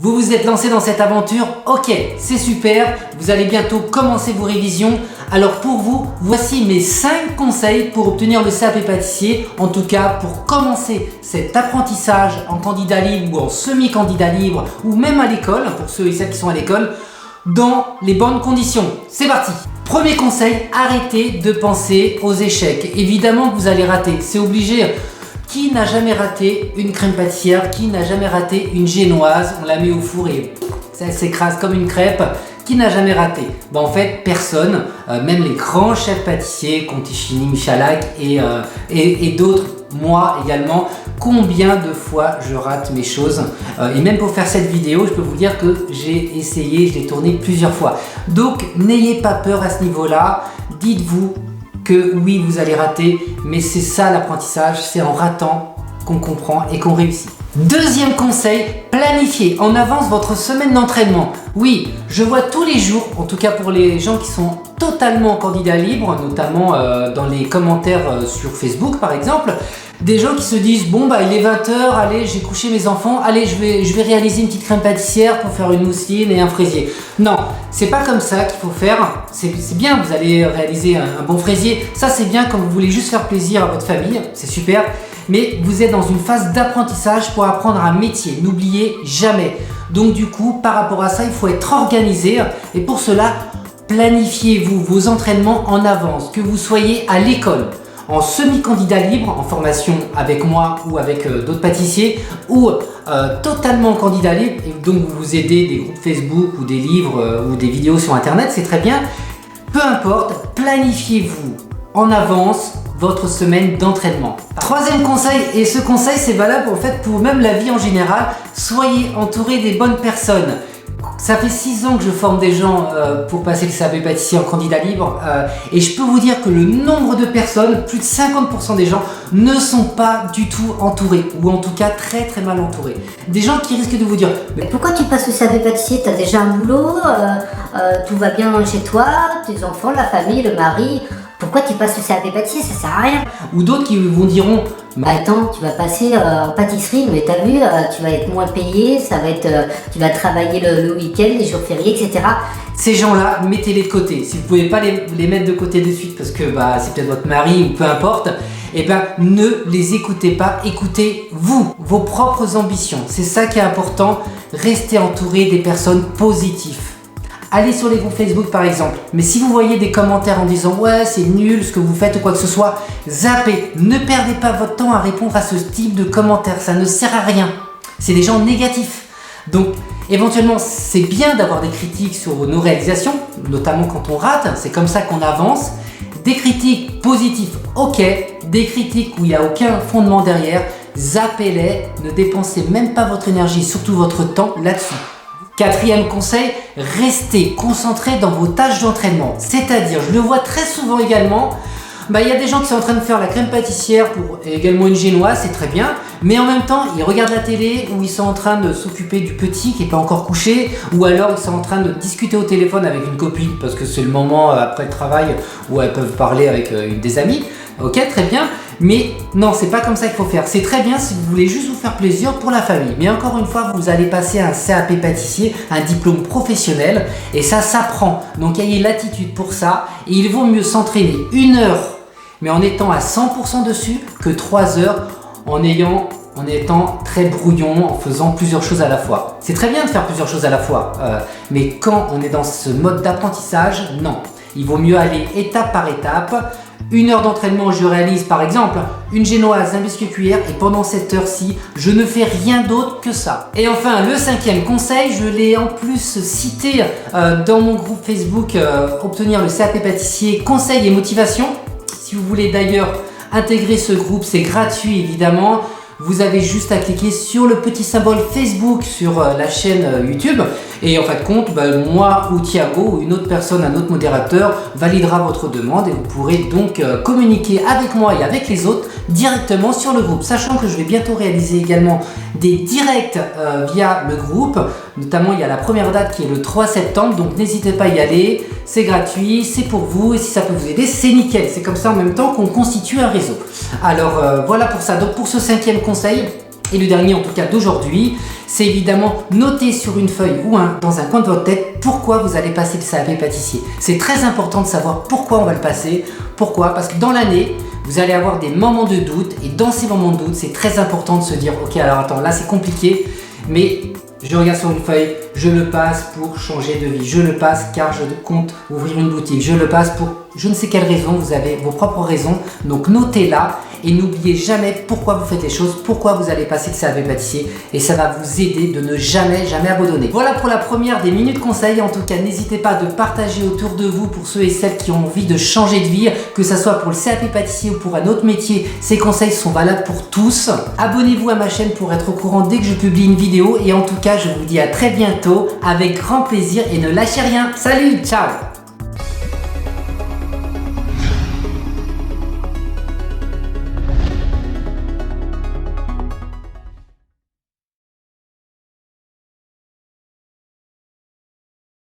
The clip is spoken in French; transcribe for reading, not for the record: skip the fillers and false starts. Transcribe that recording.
Vous vous êtes lancé dans cette aventure, ok, c'est super, vous allez bientôt commencer vos révisions. Alors pour vous, voici mes 5 conseils pour obtenir le CAP pâtissier, en tout cas pour commencer cet apprentissage en candidat libre ou en semi-candidat libre ou même à l'école, pour ceux et celles qui sont à l'école, dans les bonnes conditions. C'est parti! Premier conseil, arrêtez de penser aux échecs. Évidemment que vous allez rater, c'est obligé. Qui n'a jamais raté une crème pâtissière? Qui n'a jamais raté une génoise? On la met au four et ça s'écrase comme une crêpe. Qui n'a jamais raté? En fait, personne, même les grands chefs pâtissiers, Conticini, Michalak et d'autres, moi également, combien de fois je rate mes choses. Et même pour faire cette vidéo, je peux vous dire que j'ai essayé, je l'ai tourné plusieurs fois. Donc, n'ayez pas peur à ce niveau-là. Dites-vous que oui, vous allez rater, mais c'est ça l'apprentissage, c'est en ratant qu'on comprend et qu'on réussit. Deuxième conseil, planifiez en avance votre semaine d'entraînement. Oui, je vois tous les jours, en tout cas pour les gens qui sont totalement candidats libres, notamment dans les commentaires sur Facebook par exemple, des gens qui se disent bon bah il est 20h, allez j'ai couché mes enfants, allez je vais réaliser une petite crème pâtissière pour faire une mousseline et un fraisier. Non, c'est pas comme ça qu'il faut faire. C'est bien, vous allez réaliser un bon fraisier, ça c'est bien quand vous voulez juste faire plaisir à votre famille, c'est super. Mais vous êtes dans une phase d'apprentissage pour apprendre un métier, n'oubliez jamais. Donc du coup, par rapport à ça, il faut être organisé et pour cela, planifiez-vous vos entraînements en avance, que vous soyez à l'école, en semi-candidat libre, en formation avec moi ou avec d'autres pâtissiers, ou totalement en candidat libre, et donc vous vous aidez des groupes Facebook ou des livres ou des vidéos sur internet, c'est très bien. Peu importe, planifiez-vous en avance votre semaine d'entraînement. Troisième conseil, et ce conseil c'est valable en fait pour même la vie en général, soyez entouré des bonnes personnes. Ça fait 6 ans que je forme des gens pour passer le CAP pâtissier en candidat libre et je peux vous dire que le nombre de personnes, plus de 50% des gens ne sont pas du tout entourés ou en tout cas très très mal entourés. Des gens qui risquent de vous dire mais pourquoi tu passes le CAP pâtissier? T'as déjà un boulot, tout va bien chez toi, tes enfants, la famille, le mari. Pourquoi tu passes le CAP pâtissier? Ça sert à rien. Ou d'autres qui vous diront bah attends, tu vas passer en pâtisserie, mais t'as vu, tu vas être moins payé, ça va être, tu vas travailler le week-end, les jours fériés, etc. Ces gens-là, mettez-les de côté. Si vous pouvez pas les mettre de côté de suite parce que bah, c'est peut-être votre mari ou peu importe, et ben ne les écoutez pas, écoutez vous, vos propres ambitions. C'est ça qui est important, restez entouré des personnes positives. Allez sur les groupes Facebook par exemple, mais si vous voyez des commentaires en disant ouais c'est nul ce que vous faites ou quoi que ce soit, zappez, ne perdez pas votre temps à répondre à ce type de commentaires, ça ne sert à rien, c'est des gens négatifs. Donc éventuellement c'est bien d'avoir des critiques sur nos réalisations, notamment quand on rate, c'est comme ça qu'on avance. Des critiques positives, ok, des critiques où il n'y a aucun fondement derrière, zappez-les, ne dépensez même pas votre énergie, surtout votre temps là-dessus. Quatrième conseil, restez concentré dans vos tâches d'entraînement. C'est-à-dire, je le vois très souvent également, il y a des gens qui sont en train de faire la crème pâtissière pour également une génoise, c'est très bien, mais en même temps, ils regardent la télé ou ils sont en train de s'occuper du petit qui n'est pas encore couché, ou alors ils sont en train de discuter au téléphone avec une copine parce que c'est le moment après le travail où elles peuvent parler avec des amis. Ok, très bien. Mais non, c'est pas comme ça qu'il faut faire. C'est très bien si vous voulez juste vous faire plaisir pour la famille. Mais encore une fois, vous allez passer un CAP pâtissier, un diplôme professionnel et ça s'apprend. Donc ayez l'attitude pour ça et il vaut mieux s'entraîner 1 heure, mais en étant à 100% dessus, que 3 heures en étant très brouillon, en faisant plusieurs choses à la fois. C'est très bien de faire plusieurs choses à la fois, mais quand on est dans ce mode d'apprentissage, non. Il vaut mieux aller étape par étape. 1 heure d'entraînement, je réalise par exemple une génoise, un biscuit cuillère et pendant cette heure-ci, je ne fais rien d'autre que ça. Et enfin, le 5e conseil, je l'ai en plus cité dans mon groupe Facebook Obtenir le CAP pâtissier, conseils et motivation. Si vous voulez d'ailleurs intégrer ce groupe, c'est gratuit évidemment. Vous avez juste à cliquer sur le petit symbole Facebook sur la chaîne YouTube et en fin de compte, moi ou Thiago ou une autre personne, un autre modérateur validera votre demande et vous pourrez donc communiquer avec moi et avec les autres directement sur le groupe. Sachant que je vais bientôt réaliser également des directs via le groupe, notamment il y a la première date qui est le 3 septembre, donc n'hésitez pas à y aller, c'est gratuit, c'est pour vous et si ça peut vous aider, c'est nickel. C'est comme ça en même temps qu'on constitue un réseau. Alors voilà pour ça. Donc pour ce 5e conseil, et le dernier en tout cas d'aujourd'hui, c'est évidemment noter sur une feuille ou dans un coin de votre tête pourquoi vous allez passer le CAP pâtissier. C'est très important de savoir pourquoi on va le passer. Pourquoi? Parce que dans l'année, vous allez avoir des moments de doute et dans ces moments de doute, c'est très important de se dire ok, alors attends, là c'est compliqué, mais je regarde sur une feuille, je le passe pour changer de vie, je le passe car je compte ouvrir une boutique, je le passe pour je ne sais quelle raison, vous avez vos propres raisons, donc notez-la et n'oubliez jamais pourquoi vous faites les choses, pourquoi vous allez passer le CAP pâtissier et ça va vous aider de ne jamais abandonner. Voilà pour la première des minutes conseils. En tout cas, n'hésitez pas de partager autour de vous pour ceux et celles qui ont envie de changer de vie, que ce soit pour le CAP pâtissier ou pour un autre métier. Ces conseils sont valables pour tous. Abonnez-vous à ma chaîne pour être au courant dès que je publie une vidéo et en tout cas, je vous dis à très bientôt avec grand plaisir et ne lâchez rien. Salut, ciao!